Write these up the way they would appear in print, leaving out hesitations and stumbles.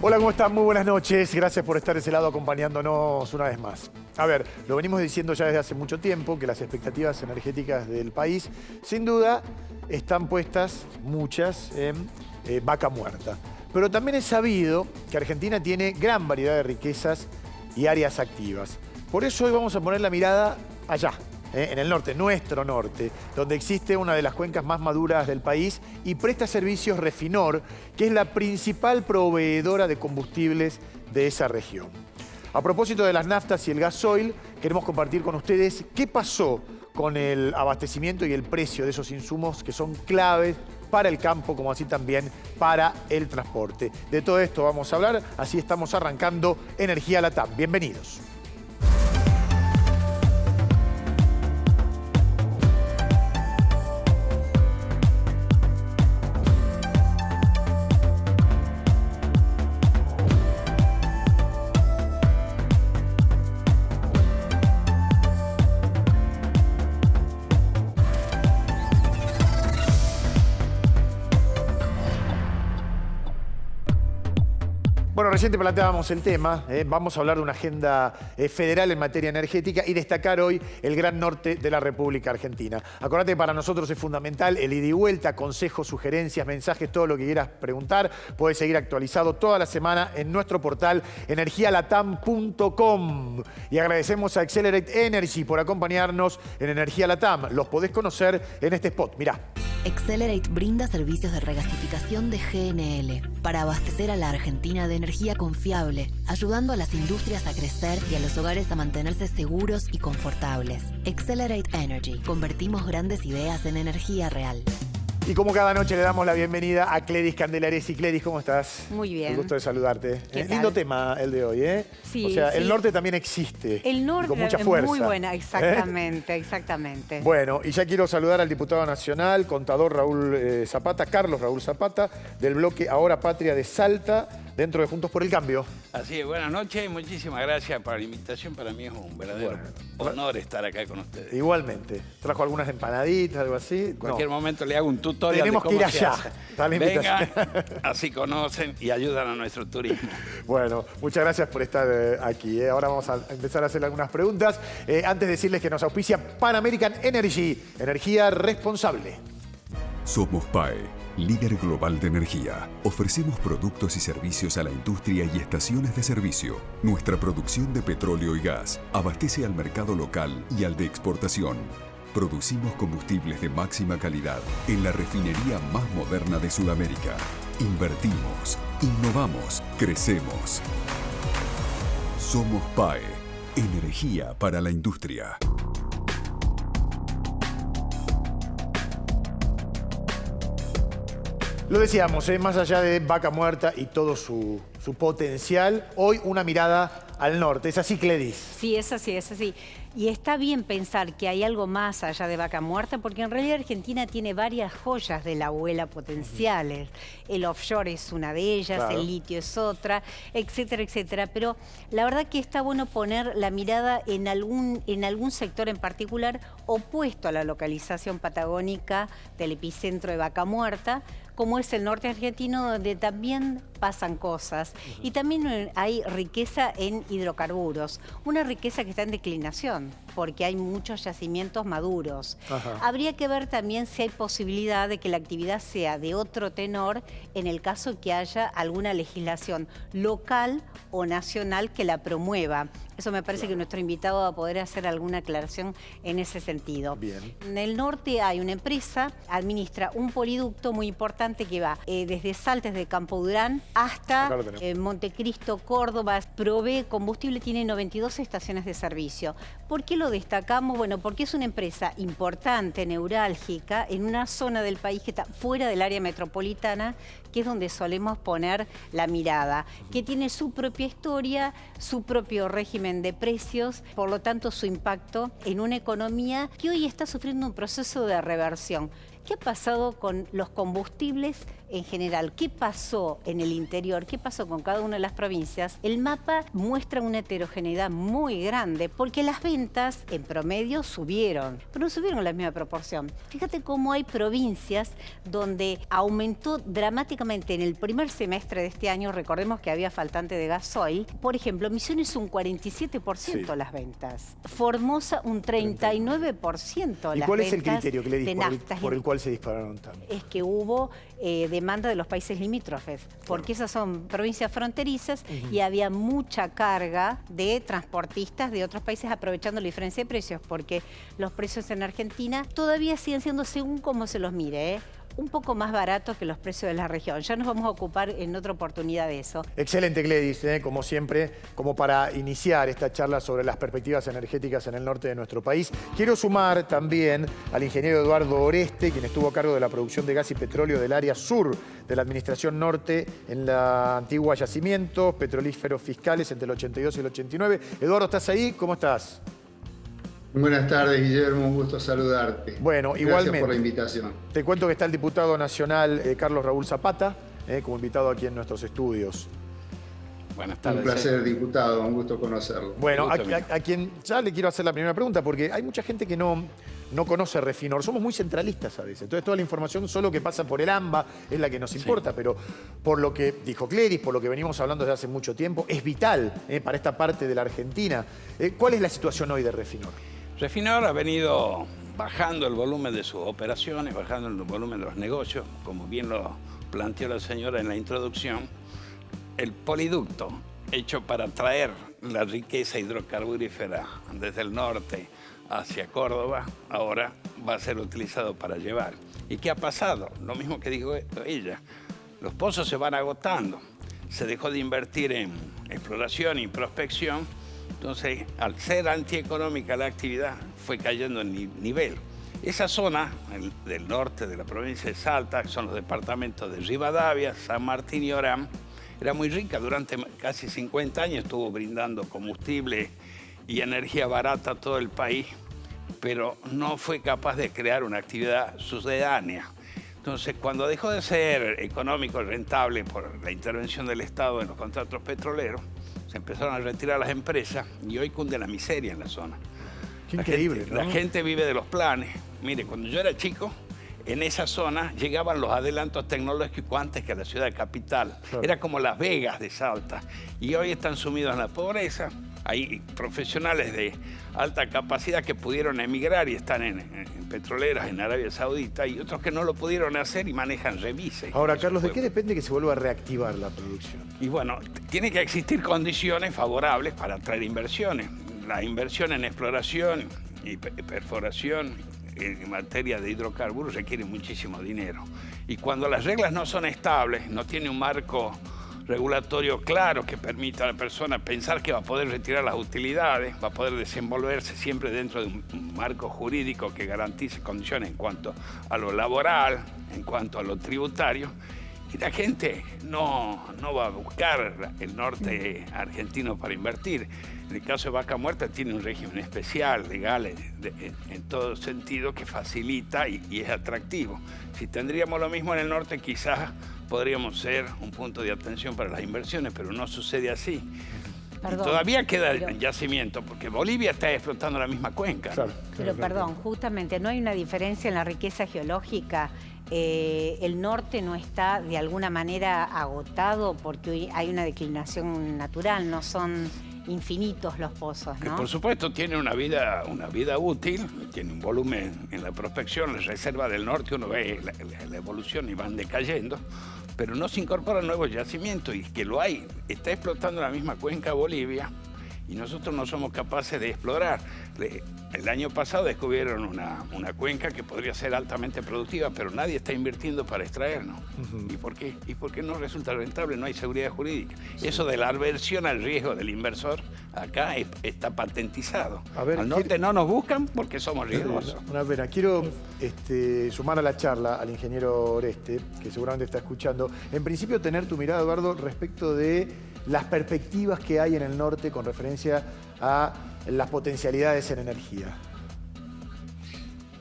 Hola, ¿cómo están? Muy buenas noches. Gracias por estar de ese lado acompañándonos una vez más. A ver, lo venimos diciendo ya desde hace mucho tiempo, que las expectativas energéticas del país, sin duda, están puestas, muchas, en vaca muerta. Pero también es sabido que Argentina tiene gran variedad de riquezas y áreas activas. Por eso hoy vamos a poner la mirada allá, en el norte, nuestro norte, donde existe una de las cuencas más maduras del país y presta servicios Refinor, que es la principal proveedora de combustibles de esa región. A propósito de las naftas y el gasoil, queremos compartir con ustedes qué pasó con el abastecimiento y el precio de esos insumos que son claves para el campo, como así también para el transporte. De todo esto vamos a hablar, así estamos arrancando Energía Latam. Bienvenidos. Bueno, recién te planteábamos el tema, vamos a hablar de una agenda federal en materia energética y destacar hoy el gran norte de la República Argentina. Acordate que para nosotros es fundamental el ida y vuelta, consejos, sugerencias, mensajes, todo lo que quieras preguntar. Puedes seguir actualizado toda la semana en nuestro portal energialatam.com. Y agradecemos a Accelerate Energy por acompañarnos en Energía Latam. Los podés conocer en este spot, mirá. Accelerate brinda servicios de regasificación de GNL para abastecer a la Argentina de energía confiable, ayudando a las industrias a crecer y a los hogares a mantenerse seguros y confortables. Accelerate Energy. Convertimos grandes ideas en energía real. Y como cada noche le damos la bienvenida a Cledis Candelaresi. Cledis, ¿cómo estás? Muy bien. Un gusto de saludarte. Lindo tema el de hoy, ¿eh? Sí, o sea, sí. El norte también existe. El norte con mucha es fuerza. muy buena, exactamente, exactamente. Bueno, y ya quiero saludar al diputado nacional, contador Carlos Raúl Zapata, del bloque Ahora Patria de Salta, dentro de Juntos por el Cambio. Así es, buenas noches y muchísimas gracias por la invitación. Para mí es un verdadero honor estar acá con ustedes. Igualmente. ¿Trajo algunas empanaditas, algo así? En cualquier momento le hago un tutorial Tenemos de cómo que ir se allá. hace. Dale Venga, así conocen y ayudan a nuestro turismo. Bueno, muchas gracias por estar aquí. Ahora vamos a empezar a hacer algunas preguntas. Antes decirles que nos auspicia Pan American Energy, energía responsable. Somos PAE, líder global de energía. Ofrecemos productos y servicios a la industria y estaciones de servicio. Nuestra producción de petróleo y gas abastece al mercado local y al de exportación. Producimos combustibles de máxima calidad en la refinería más moderna de Sudamérica. Invertimos, innovamos, crecemos. Somos PAE, energía para la industria. Lo decíamos, más allá de vaca muerta y todo su potencial, hoy una mirada al norte. ¿Es así, Cledis? Sí, es así, es así. Y está bien pensar que hay algo más allá de vaca muerta, porque en realidad Argentina tiene varias joyas de la abuela potenciales. El offshore es una de ellas, claro. El litio es otra, etcétera, etcétera. Pero la verdad que está bueno poner la mirada en algún sector en particular opuesto a la localización patagónica del epicentro de vaca muerta, como es el norte argentino, donde también pasan cosas. Y también hay riqueza en hidrocarburos, una riqueza que está en declinación, porque hay muchos yacimientos maduros. Ajá. Habría que ver también si hay posibilidad de que la actividad sea de otro tenor en el caso que haya alguna legislación local o nacional que la promueva. Eso me parece que nuestro invitado va a poder hacer alguna aclaración en ese sentido. Bien. En el norte hay una empresa, administra un poliducto muy importante que va desde Saltes de Campo Durán hasta Montecristo, Córdoba. Provee combustible, tiene 92 estaciones de servicio. ¿Por qué lo destacamos? Bueno, porque es una empresa importante, neurálgica, en una zona del país que está fuera del área metropolitana, que es donde solemos poner la mirada, que tiene su propia historia, su propio régimen de precios, por lo tanto su impacto en una economía que hoy está sufriendo un proceso de reversión. ¿Qué ha pasado con los combustibles en general qué pasó en el interior, qué pasó con cada una de las provincias, el mapa muestra una heterogeneidad muy grande, porque las ventas en promedio subieron, pero no subieron en la misma proporción. Fíjate cómo hay provincias donde aumentó dramáticamente en el primer semestre de este año. Recordemos que había faltante de gasoil. Por ejemplo, Misiones un 47% las ventas. Formosa un 39% ¿Y las cuál es el ventas criterio que le de di naftas. por el cual se dispararon tanto? Es que hubo demanda de los países limítrofes, porque esas son provincias fronterizas y había mucha carga de transportistas de otros países aprovechando la diferencia de precios, porque los precios en Argentina todavía siguen siendo, según cómo se los mire, un poco más baratos que los precios de la región. Ya nos vamos a ocupar en otra oportunidad de eso. Excelente, Gledys, como siempre, como para iniciar esta charla sobre las perspectivas energéticas en el norte de nuestro país. Quiero sumar también al ingeniero Eduardo Oreste, quien estuvo a cargo de la producción de gas y petróleo del área sur de la Administración Norte en la antigua Yacimientos Petrolíferos Fiscales entre el 82 y el 89. Eduardo, ¿estás ahí? ¿Cómo estás? Buenas tardes, Guillermo, un gusto saludarte. Bueno, Gracias igualmente. por la invitación. Te cuento que está el diputado nacional Carlos Raúl Zapata, como invitado aquí en nuestros estudios. Buenas tardes. Un placer, diputado, un gusto conocerlo. Bueno, a quien ya le quiero hacer la primera pregunta, porque hay mucha gente que no conoce Refinor. Somos muy centralistas a veces. Entonces toda la información solo que pasa por el AMBA es la que nos importa, pero por lo que dijo Gledys, por lo que venimos hablando desde hace mucho tiempo, es vital para esta parte de la Argentina. ¿Cuál es la situación hoy de Refinor? Refinor ha venido bajando el volumen de sus operaciones, bajando el volumen de los negocios, como bien lo planteó la señora en la introducción. El poliducto hecho para traer la riqueza hidrocarburífera desde el norte hacia Córdoba, ahora va a ser utilizado para llevar. ¿Y qué ha pasado? Lo mismo que dijo ella. Los pozos se van agotando. Se dejó de invertir en exploración y prospección. Entonces, al ser antieconómica la actividad, fue cayendo en nivel. Esa zona del norte de la provincia de Salta, que son los departamentos de Rivadavia, San Martín y Orán, era muy rica. Durante casi 50 años estuvo brindando combustible y energía barata a todo el país, pero no fue capaz de crear una actividad sucedánea. Entonces, cuando dejó de ser económico y rentable por la intervención del Estado en los contratos petroleros, se empezaron a retirar las empresas y hoy cunde la miseria en la zona. Qué increíble, gente, ¿no? La gente vive de los planes. Mire, cuando yo era chico, en esa zona llegaban los adelantos tecnológicos antes que a la ciudad capital. Claro. Era como Las Vegas de Salta. Y hoy están sumidos en la pobreza. Hay profesionales de alta capacidad que pudieron emigrar y están en petroleras en Arabia Saudita, y otros que no lo pudieron hacer y manejan remises. Ahora, Carlos, ¿de qué depende que se vuelva a reactivar la producción? Y bueno, tiene que existir condiciones favorables para atraer inversiones. La inversión en exploración y perforación en materia de hidrocarburos requiere muchísimo dinero. Y cuando las reglas no son estables, no tiene un marco regulatorio claro que permita a la persona pensar que va a poder retirar las utilidades, va a poder desenvolverse siempre dentro de un marco jurídico que garantice condiciones en cuanto a lo laboral, en cuanto a lo tributario, y la gente no va a buscar el norte argentino para invertir. En el caso de Vaca Muerta tiene un régimen especial, legal, en todo sentido, que facilita y es atractivo. Si tendríamos lo mismo en el norte, quizás podríamos ser un punto de atención para las inversiones, pero no sucede así. Perdón, y todavía queda pero en yacimiento, porque Bolivia está explotando la misma cuenca. Claro, Pero claro, perdón, justamente no hay una diferencia en la riqueza geológica. El norte no está de alguna manera agotado porque hoy hay una declinación natural, no son infinitos los pozos, Que ¿no? por supuesto tiene una vida útil, tiene un volumen en la prospección, la reserva del norte, uno ve la evolución y van decayendo, pero no se incorporan nuevos yacimientos, y que lo hay, está explotando la misma cuenca Bolivia, y nosotros no somos capaces de explorar. El año pasado descubrieron una cuenca que podría ser altamente productiva, pero nadie está invirtiendo para extraernos. ¿Y por qué? Y porque no resulta rentable, no hay seguridad jurídica. Sí. Eso de la aversión al riesgo del inversor acá está patentizado. A ver, al norte no nos buscan porque somos riesgosos. Una pena. Quiero sumar a la charla al ingeniero Oreste, que seguramente está escuchando. En principio, tener tu mirada, Eduardo, respecto de las perspectivas que hay en el norte con referencia a las potencialidades en energía.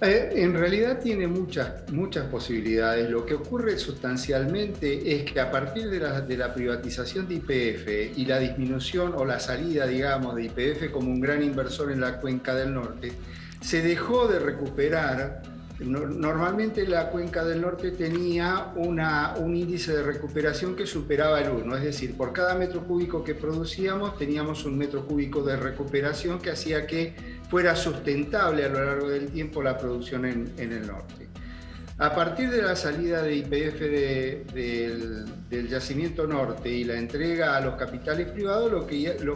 En realidad tiene muchas posibilidades. Lo que ocurre sustancialmente es que a partir de la privatización de YPF y la disminución o la salida, digamos, de YPF como un gran inversor en la cuenca del norte, se dejó de recuperar. Normalmente la cuenca del norte tenía un índice de recuperación que superaba el 1, es decir, por cada metro cúbico que producíamos teníamos un metro cúbico de recuperación que hacía que fuera sustentable a lo largo del tiempo la producción en el norte. A partir de la salida de YPF del yacimiento norte y la entrega a los capitales privados, lo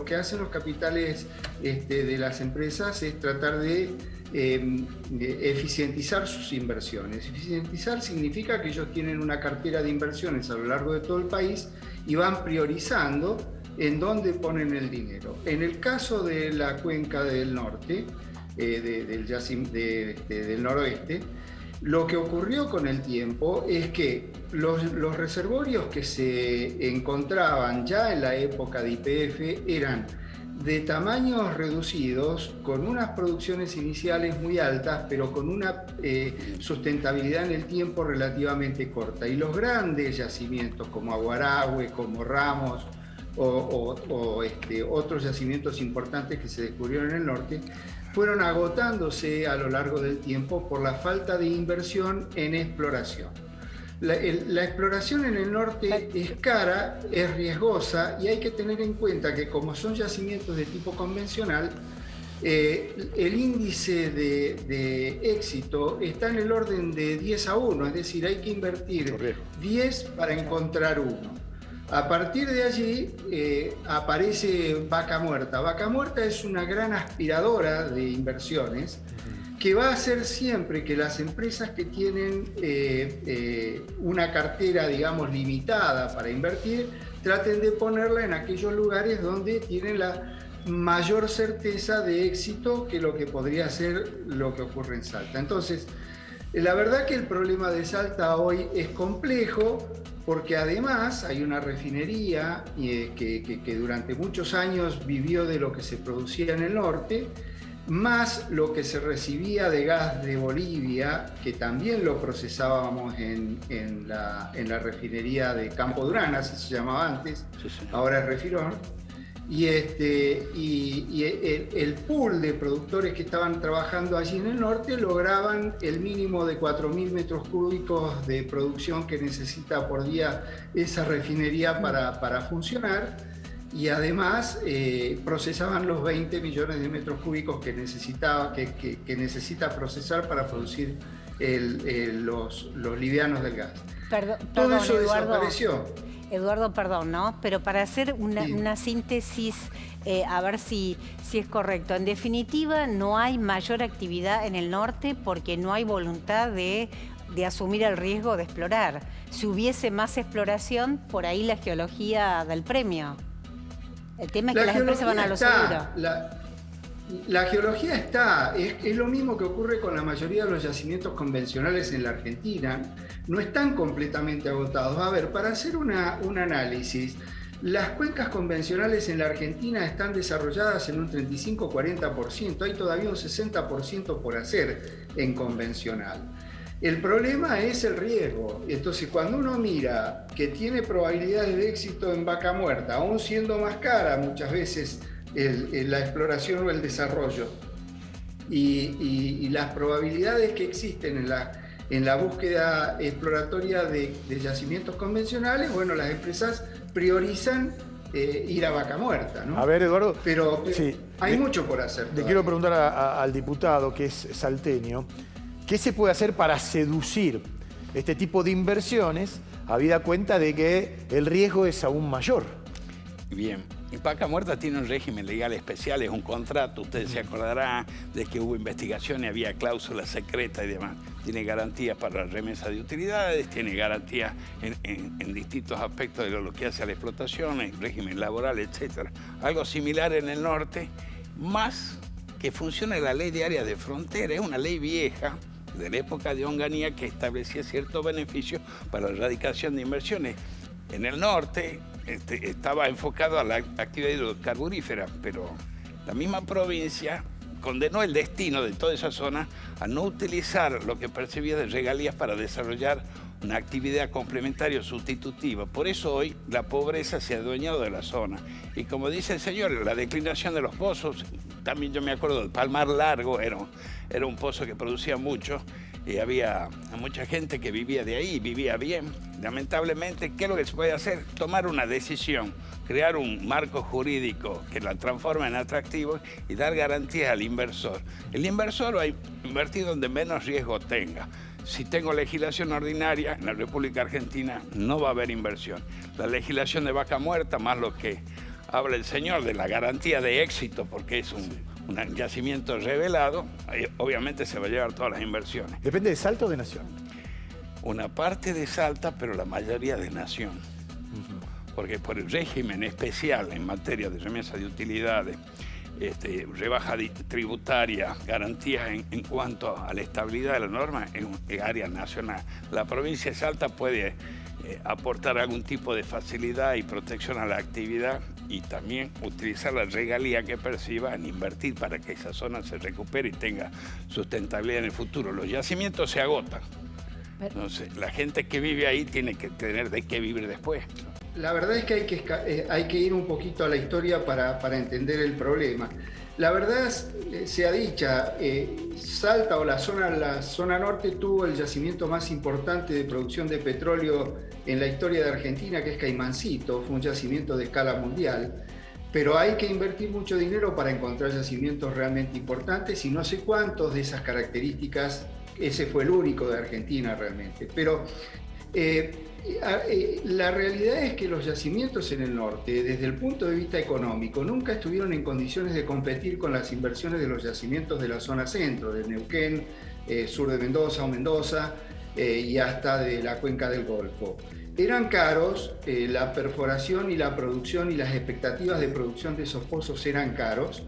que hacen los capitales de las empresas es tratar de eficientizar sus inversiones. Eficientizar significa que ellos tienen una cartera de inversiones a lo largo de todo el país y van priorizando en dónde ponen el dinero. En el caso de la cuenca del norte, del noroeste, lo que ocurrió con el tiempo es que los reservorios que se encontraban ya en la época de YPF eran de tamaños reducidos, con unas producciones iniciales muy altas, pero con una sustentabilidad en el tiempo relativamente corta. Y los grandes yacimientos como Aguarahue, como Ramos o otros yacimientos importantes que se descubrieron en el norte, fueron agotándose a lo largo del tiempo por la falta de inversión en exploración. La exploración en el norte es cara, es riesgosa y hay que tener en cuenta que como son yacimientos de tipo convencional, el índice de éxito está en el orden de 10-1, es decir, hay que invertir 10 para encontrar 1. A partir de allí aparece Vaca Muerta. Vaca Muerta es una gran aspiradora de inversiones que va a hacer siempre que las empresas que tienen una cartera, digamos, limitada para invertir, traten de ponerla en aquellos lugares donde tienen la mayor certeza de éxito que lo que podría ser lo que ocurre en Salta. Entonces, la verdad que el problema de Salta hoy es complejo porque además hay una refinería que durante muchos años vivió de lo que se producía en el norte, más lo que se recibía de gas de Bolivia, que también lo procesábamos en la refinería de Campo Durán, así se llamaba antes, ahora es Refirón, y el pool de productores que estaban trabajando allí en el norte lograban el mínimo de 4.000 metros cúbicos de producción que necesita por día esa refinería para funcionar. Y además procesaban los 20 millones de metros cúbicos que necesita procesar para producir los livianos del gas. Todo eso desapareció. Eduardo, perdón, ¿no? Pero para hacer una síntesis, a ver si es correcto. En definitiva, no hay mayor actividad en el norte porque no hay voluntad de asumir el riesgo de explorar. Si hubiese más exploración, por ahí la geología del premio. El tema es que las empresas van a lo seguro. La geología está, es lo mismo que ocurre con la mayoría de los yacimientos convencionales en la Argentina, no están completamente agotados. A ver, para hacer un análisis, las cuencas convencionales en la Argentina están desarrolladas en un 35-40%, hay todavía un 60% por hacer en convencional. El problema es el riesgo. Entonces, cuando uno mira que tiene probabilidades de éxito en Vaca Muerta, aún siendo más cara muchas veces la exploración o el desarrollo, y las probabilidades que existen en la búsqueda exploratoria de yacimientos convencionales, bueno, las empresas priorizan ir a Vaca Muerta, ¿no? A ver, Eduardo, pero sí, hay mucho por hacer. Le quiero preguntar al diputado, que es salteño, ¿qué se puede hacer para seducir este tipo de inversiones, habida cuenta de que el riesgo es aún mayor? Bien, Vaca Muerta tiene un régimen legal especial, es un contrato, ustedes se acordarán de que hubo investigación y había cláusulas secretas y demás. Tiene garantías para remesa de utilidades, tiene garantías en distintos aspectos de lo que hace a la explotación, en régimen laboral, etc. Algo similar en el norte, más que funciona la ley de áreas de frontera, es una ley vieja, de la época de Onganía, que establecía ciertos beneficios para la erradicación de inversiones. En el norte estaba enfocado a la actividad hidrocarburífera, pero la misma provincia condenó el destino de toda esa zona a no utilizar lo que percibía de regalías para desarrollar una actividad complementaria o sustitutiva. Por eso hoy la pobreza se ha adueñado de la zona. Y como dice el señor, la declinación de los pozos, también yo me acuerdo del Palmar Largo, era un pozo que producía mucho y había mucha gente que vivía de ahí, vivía bien. Lamentablemente, ¿qué es lo que se puede hacer? Tomar una decisión, crear un marco jurídico que la transforme en atractivo y dar garantías al inversor. El inversor va a invertir donde menos riesgo tenga. Si tengo legislación ordinaria, en la República Argentina no va a haber inversión. La legislación de vaca muerta, más lo que habla el señor de la garantía de éxito, porque es un yacimiento revelado, obviamente se va a llevar todas las inversiones. ¿Depende de Salta o de Nación? Una parte de Salta, pero la mayoría de Nación. Porque por el régimen especial en materia de remesa de utilidades, rebaja tributaria, garantías en cuanto a la estabilidad de la norma en área nacional. La provincia de Salta puede aportar algún tipo de facilidad y protección a la actividad y también utilizar la regalía que perciba en invertir para que esa zona se recupere y tenga sustentabilidad en el futuro. Los yacimientos se agotan. Entonces, la gente que vive ahí tiene que tener de qué vivir después. La verdad es que hay que ir un poquito a la historia para entender el problema. La verdad, sea dicha, Salta o la zona norte tuvo el yacimiento más importante de producción de petróleo en la historia de Argentina, que es Caimancito. Fue un yacimiento de escala mundial. Pero hay que invertir mucho dinero para encontrar yacimientos realmente importantes y no sé cuántos de esas características. Ese fue el único de Argentina realmente. Pero la realidad es que los yacimientos en el norte, desde el punto de vista económico, nunca estuvieron en condiciones de competir con las inversiones de los yacimientos de la zona centro, de Neuquén, sur de Mendoza o Mendoza y hasta de la cuenca del Golfo. Eran caros, la perforación y la producción y las expectativas de producción de esos pozos eran caros.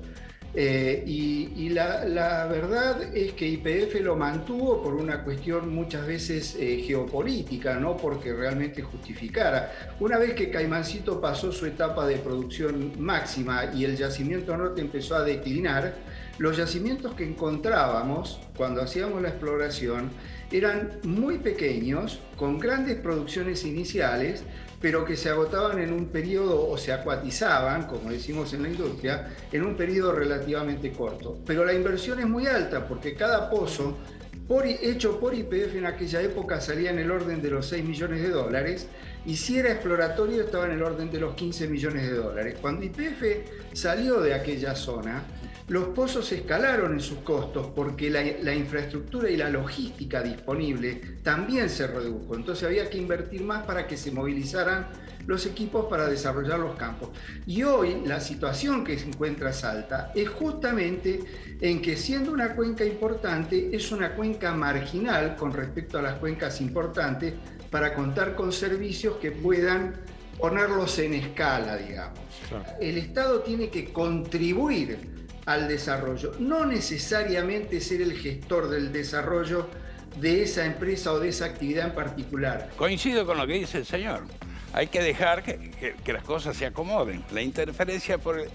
Y la verdad es que YPF lo mantuvo por una cuestión muchas veces geopolítica, no porque realmente justificara. Una vez que Caimancito pasó su etapa de producción máxima y el yacimiento norte empezó a declinar, los yacimientos que encontrábamos cuando hacíamos la exploración eran muy pequeños, con grandes producciones iniciales, pero que se agotaban en un periodo, o se acuatizaban, como decimos en la industria, en un periodo relativamente corto. Pero la inversión es muy alta, porque cada pozo hecho por YPF en aquella época salía en el orden de los 6 millones de dólares, y si era exploratorio estaba en el orden de los 15 millones de dólares. Cuando YPF salió de aquella zona, los pozos escalaron en sus costos porque la infraestructura y la logística disponible también se redujo. Entonces había que invertir más para que se movilizaran los equipos para desarrollar los campos. Y hoy la situación que se encuentra Salta es justamente en que, siendo una cuenca importante, es una cuenca marginal con respecto a las cuencas importantes para contar con servicios que puedan ponerlos en escala, digamos. Claro. El Estado tiene que contribuir al desarrollo, no necesariamente ser el gestor del desarrollo de esa empresa o de esa actividad en particular. Coincido con lo que dice el señor. Hay que dejar que las cosas se acomoden. La interferencia por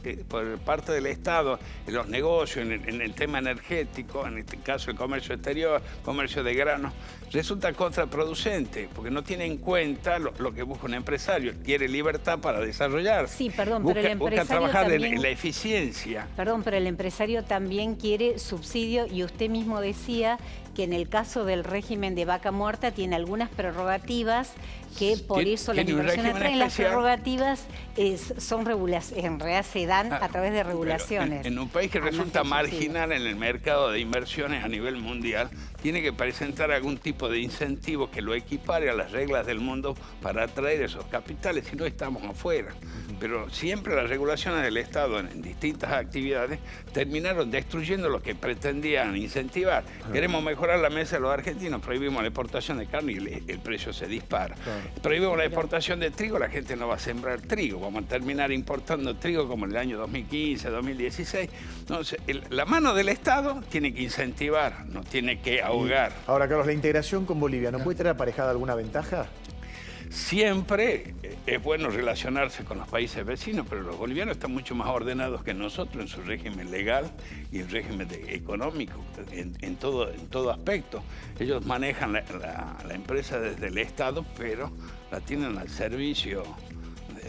parte del Estado en los negocios, en el tema energético, en este caso el comercio exterior, comercio de granos, resulta contraproducente, porque no tiene en cuenta lo que busca un empresario. Quiere libertad para desarrollar. Sí, perdón, pero el empresario busca trabajar también, en la eficiencia. Perdón, pero el empresario también quiere subsidio, y usted mismo decía que en el caso del régimen de vaca muerta tiene algunas prerrogativas que por eso las inversiones traen. Las prerrogativas son regulaciones, en realidad se dan a través de regulaciones. En un país que resulta marginal en el mercado de inversiones a nivel mundial, tiene que presentar algún tipo de incentivo que lo equipare a las reglas del mundo para atraer esos capitales, si no estamos afuera. Pero siempre las regulaciones del Estado en distintas actividades terminaron destruyendo lo que pretendían incentivar. Queremos mejorar la mesa de los argentinos, prohibimos la exportación de carne y el precio se dispara. Prohibimos la exportación de trigo, la gente no va a sembrar trigo, vamos a terminar importando trigo como en el año 2015, 2016. Entonces, la mano del Estado tiene que incentivar, no tiene que ahogar. Ahora, Carlos, ¿la integración con Bolivia no puede traer aparejada alguna ventaja? Siempre es bueno relacionarse con los países vecinos, pero los bolivianos están mucho más ordenados que nosotros en su régimen legal y el régimen económico, en todo aspecto. Ellos manejan la empresa desde el Estado, pero la tienen al servicio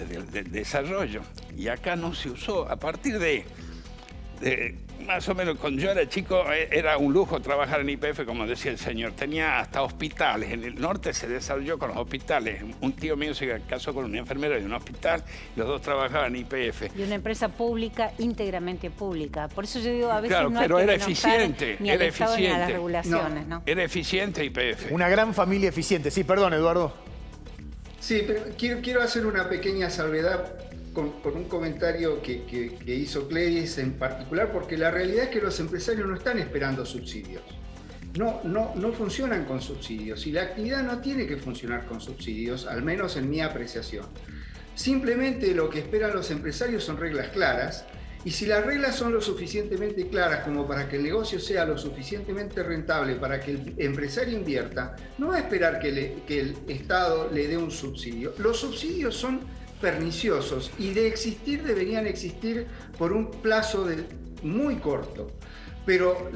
del desarrollo. Y acá no se usó. A partir de más o menos, cuando yo era chico, era un lujo trabajar en YPF, como decía el señor. Tenía hasta hospitales. En el norte se desarrolló con los hospitales. Un tío mío se casó con una enfermera de un hospital, y los dos trabajaban en YPF. Y una empresa pública, íntegramente pública. Por eso yo digo, a veces claro, no pero hay que era eficiente, ni al era Estado eficiente. ni a las regulaciones, ¿no? Era eficiente YPF. Una gran familia eficiente. Sí, perdón, Eduardo. Sí, pero quiero hacer una pequeña salvedad con un comentario que hizo Cléris en particular, porque la realidad es que los empresarios no están esperando subsidios. No funcionan con subsidios, y la actividad no tiene que funcionar con subsidios, al menos en mi apreciación. Simplemente lo que esperan los empresarios son reglas claras, y si las reglas son lo suficientemente claras como para que el negocio sea lo suficientemente rentable para que el empresario invierta, no va a esperar que el Estado le dé un subsidio. Los subsidios son perniciosos, y de existir deberían existir por un plazo muy corto. Pero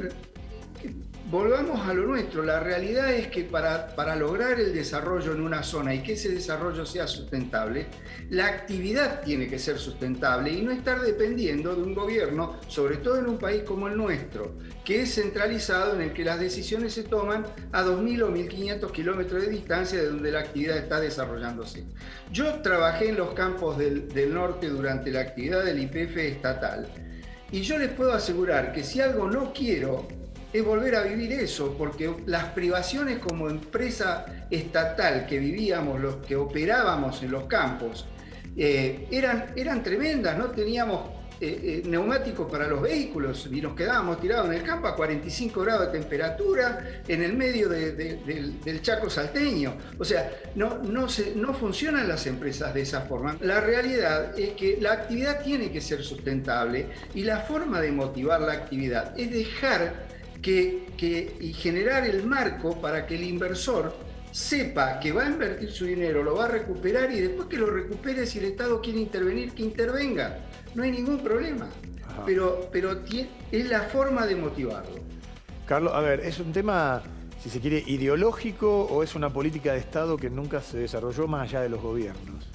volvamos a lo nuestro. La realidad es que para lograr el desarrollo en una zona y que ese desarrollo sea sustentable, la actividad tiene que ser sustentable y no estar dependiendo de un gobierno, sobre todo en un país como el nuestro, que es centralizado, en el que las decisiones se toman a 2.000 o 1.500 kilómetros de distancia de donde la actividad está desarrollándose. Yo trabajé en los campos del norte durante la actividad del YPF estatal, y yo les puedo asegurar que si algo no quiero es volver a vivir eso, porque las privaciones como empresa estatal que vivíamos, los que operábamos en los campos, eran tremendas. No teníamos neumáticos para los vehículos y nos quedábamos tirados en el campo a 45 grados de temperatura en el medio del Chaco salteño. O sea, no funcionan las empresas de esa forma. La realidad es que la actividad tiene que ser sustentable, y la forma de motivar la actividad es dejar y generar el marco para que el inversor sepa que va a invertir su dinero, lo va a recuperar, y después que lo recupere, si el Estado quiere intervenir, que intervenga. No hay ningún problema. Pero es la forma de motivarlo. Carlos, a ver, ¿es un tema, si se quiere, ideológico, o es una política de Estado que nunca se desarrolló más allá de los gobiernos?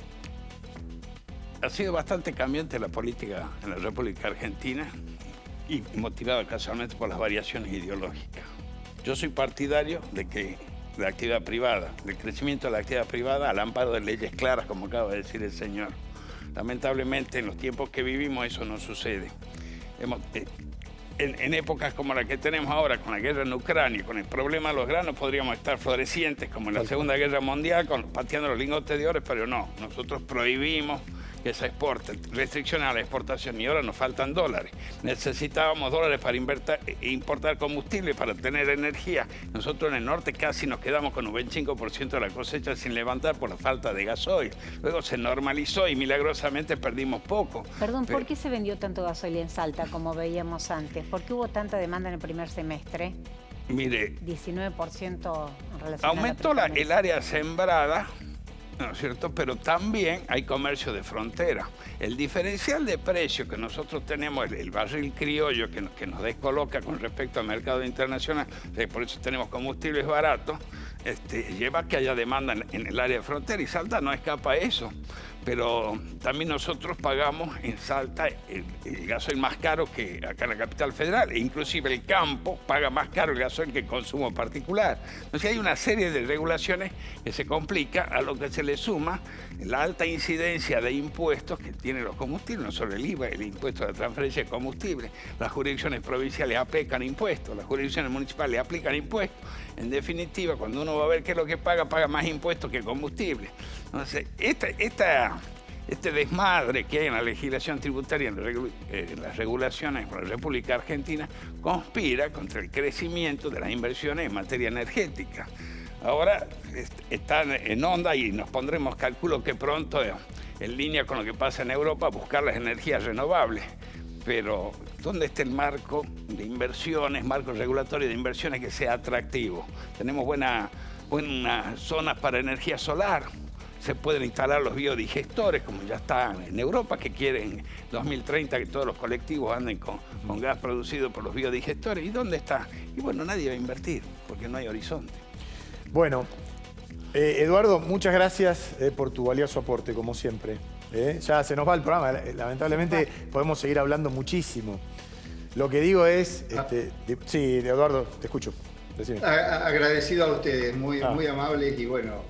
Ha sido bastante cambiante la política en la República Argentina, y motivada casualmente por las variaciones ideológicas. Yo soy partidario de la actividad privada, del crecimiento de la actividad privada al amparo de leyes claras, como acaba de decir el señor. Lamentablemente, en los tiempos que vivimos, eso no sucede. En épocas como la que tenemos ahora, con la guerra en Ucrania, con el problema de los granos, podríamos estar florecientes, como en la Segunda Guerra Mundial, pateando los lingotes de oro, pero no. Nosotros prohibimos que se exporte, restricciones a la exportación, y ahora nos faltan dólares. Necesitábamos dólares para importar combustible, para tener energía. Nosotros en el norte casi nos quedamos con un 25% de la cosecha sin levantar por la falta de gasoil. Luego se normalizó y milagrosamente perdimos poco. Perdón, ¿por qué se vendió tanto gasoil en Salta como veíamos antes? ¿Por qué hubo tanta demanda en el primer semestre? Mire, 19% en relación aumentó el área sembrada, ¿no es cierto? Pero también hay comercio de frontera. El diferencial de precio que nosotros tenemos, el barril criollo que nos descoloca con respecto al mercado internacional, por eso tenemos combustibles baratos, lleva a que haya demanda en el área de frontera, y Salta no escapa a eso. Pero también nosotros pagamos en Salta el gasoil más caro que acá en la capital federal, e inclusive el campo paga más caro el gasoil que el consumo particular. Entonces hay una serie de regulaciones que se complica, a lo que se le suma la alta incidencia de impuestos que tienen los combustibles, no solo el IVA, el impuesto de la transferencia de combustible. Las jurisdicciones provinciales aplican impuestos, las jurisdicciones municipales aplican impuestos. En definitiva, cuando uno va a ver qué es lo que paga más impuestos que combustible. Entonces, este desmadre que hay en la legislación tributaria, en las regulaciones por la República Argentina, conspira contra el crecimiento de las inversiones en materia energética. Ahora están en onda, y nos pondremos, calculo que pronto, en línea con lo que pasa en Europa, a buscar las energías renovables. Pero, ¿dónde está el marco de inversiones, marco regulatorio de inversiones que sea atractivo? Tenemos buenas zonas para energía solar. se pueden instalar los biodigestores, como ya están en Europa, que quieren 2030 que todos los colectivos anden con gas producido por los biodigestores. ¿Y dónde está? Y bueno, nadie va a invertir, porque no hay horizonte. Bueno, Eduardo, muchas gracias por tu valioso aporte, como siempre. Ya se nos va el programa, lamentablemente podemos seguir hablando muchísimo. Lo que digo es... sí, Eduardo, te escucho. Decime. Agradecido a ustedes, muy amables y bueno,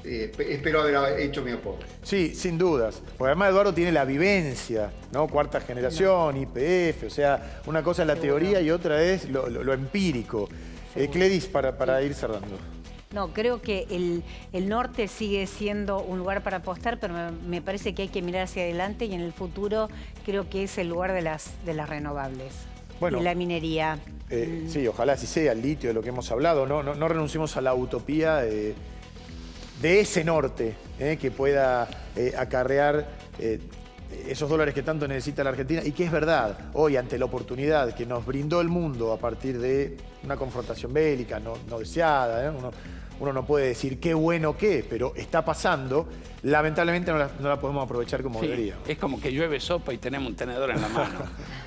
espero haber hecho mi aporte. Sí, sin dudas. Porque además Eduardo tiene la vivencia, ¿no? Cuarta generación, YPF, o sea, una cosa es la teoría y otra es lo empírico. Cledis, para ir cerrando. No, creo que el norte sigue siendo un lugar para apostar, pero me parece que hay que mirar hacia adelante y en el futuro creo que es el lugar de las renovables. Bueno, y la minería. Sí, ojalá así sea, el litio, de lo que hemos hablado. No renunciemos a la utopía de ese norte que pueda acarrear esos dólares que tanto necesita la Argentina y que es verdad, hoy ante la oportunidad que nos brindó el mundo a partir de una confrontación bélica no deseada, uno no puede decir qué bueno qué, pero está pasando, lamentablemente no la podemos aprovechar como debería. Es como que llueve sopa y tenemos un tenedor en la mano,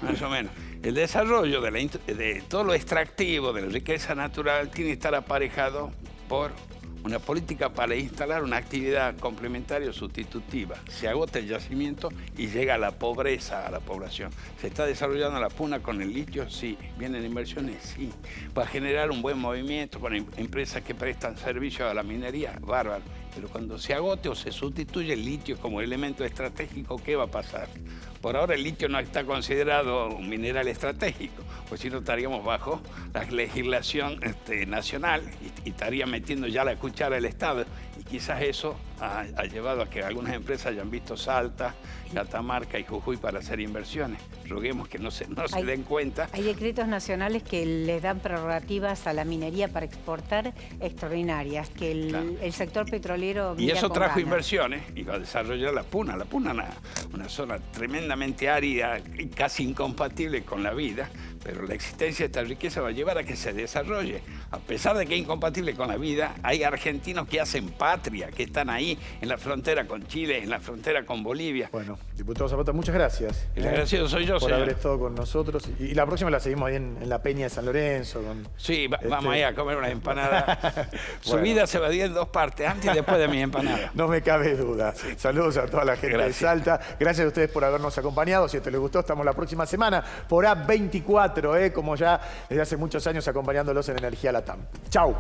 más o menos. El desarrollo de todo lo extractivo, de la riqueza natural, tiene que estar aparejado por una política para instalar una actividad complementaria o sustitutiva. Se agota el yacimiento y llega la pobreza a la población. ¿Se está desarrollando la puna con el litio? Sí. ¿Vienen inversiones? Sí. ¿Va a generar un buen movimiento con empresas que prestan servicio a la minería? Bárbaro. Pero cuando se agote o se sustituye el litio como elemento estratégico, ¿qué va a pasar? Por ahora el litio no está considerado un mineral estratégico, pues si no estaríamos bajo la legislación nacional y estaría metiendo ya la cuchara el Estado. Y quizás eso ha llevado a que algunas empresas hayan visto Salta, Catamarca y Jujuy para hacer inversiones. Roguemos que no se den cuenta. Hay decretos nacionales que les dan prerrogativas a la minería para exportar extraordinarias, que el sector petrolero... Y eso trajo inversiones y va a desarrollar la Puna. La Puna es una zona tremendamente árida y casi incompatible con la vida, pero la existencia de esta riqueza va a llevar a que se desarrolle. A pesar de que es incompatible con la vida, hay argentinos que hacen patria, que están ahí en la frontera con Chile, en la frontera con Bolivia. Bueno, diputado Zapata, muchas gracias. El agradecido soy yo, por haber estado con nosotros. Y la próxima la seguimos ahí en la Peña de San Lorenzo. Sí, vamos ahí a comer una empanada. Su vida se va a dividir en dos partes, antes y después de mi empanada. No me cabe duda. Sí. Saludos a toda la gente de Salta. Gracias a ustedes por habernos acompañado. Si a ustedes les gustó, estamos la próxima semana por A24, como ya desde hace muchos años acompañándolos en Energía Latam. Chau.